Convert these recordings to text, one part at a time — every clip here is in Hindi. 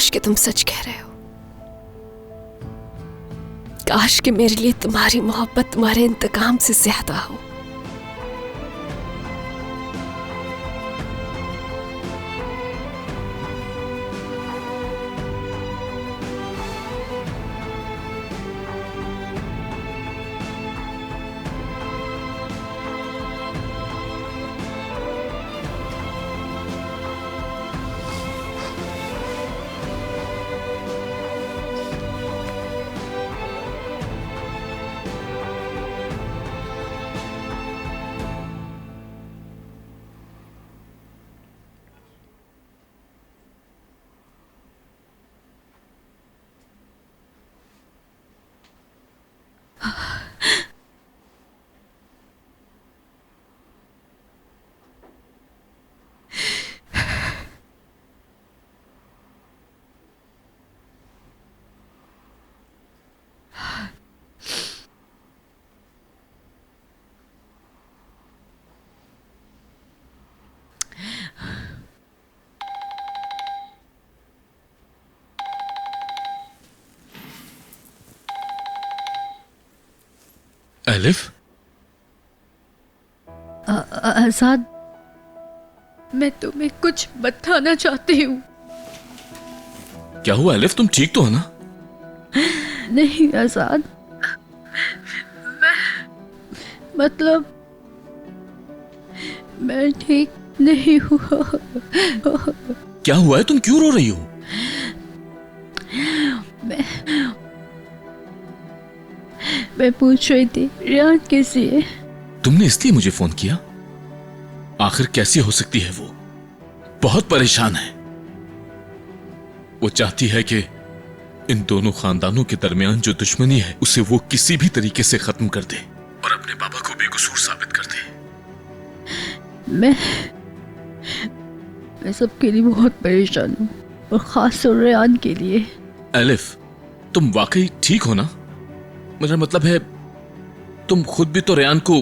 काश कि तुम सच कह रहे हो। काश कि मेरे लिए तुम्हारी मोहब्बत तुम्हारे इंतकाम से ज्यादा हो। एलिफ, आजाद, मैं तुम्हें कुछ बताना चाहती हूँ। क्या हुआ एलिफ? तुम ठीक तो हो ना? नहीं आजाद, मतलब मैं ठीक नहीं हूँ। क्या हुआ है? तुम क्यों रो रही हो? मैं पूछ रही थी रियान कैसी है। तुमने इसलिए मुझे फोन किया? आखिर कैसी हो सकती है वो? बहुत परेशान है। वो चाहती है कि इन दोनों खानदानों के दरमियान जो दुश्मनी है उसे वो किसी भी तरीके से खत्म कर दे और अपने बाबा को बेकसूर साबित कर दे। मैं सबके लिए बहुत परेशान हूँ और खास तौर रियान के लिए। एलिफ, तुम वाकई ठीक हो ना? मेरा मतलब है तुम खुद भी तो रेयान को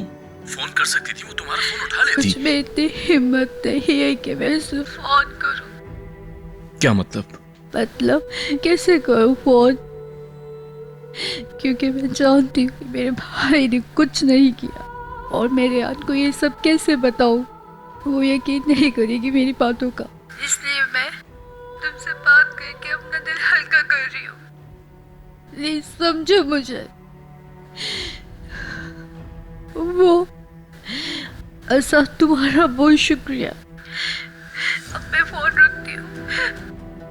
फोन कर सकती थी, वो तुम्हारा फोन उठा लेती। मुझ में इतनी हिम्मत नहीं है कि मैं उसे फोन करूं। क्या मतलब? मतलब कैसे करूं फोन, क्योंकि मैं जानती हूँ कि मेरे भाई ने कुछ नहीं किया और मेरे यार को ये सब कैसे बताऊं। वो यकीन नहीं करेगी मेरी बातों का, इसलिए मैं तुमसे बात करके अपना दिल हल्का कर रही हूँ। प्लीज समझो मुझे। वो ऐसा तुम्हारा बहुत शुक्रिया। अब मैं फोन रखती हूँ।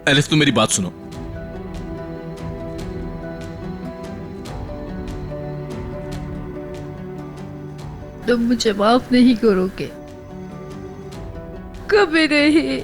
एलिफ, तुम मेरी बात सुनो। तुम मुझे माफ नहीं करोगे, कभी नहीं।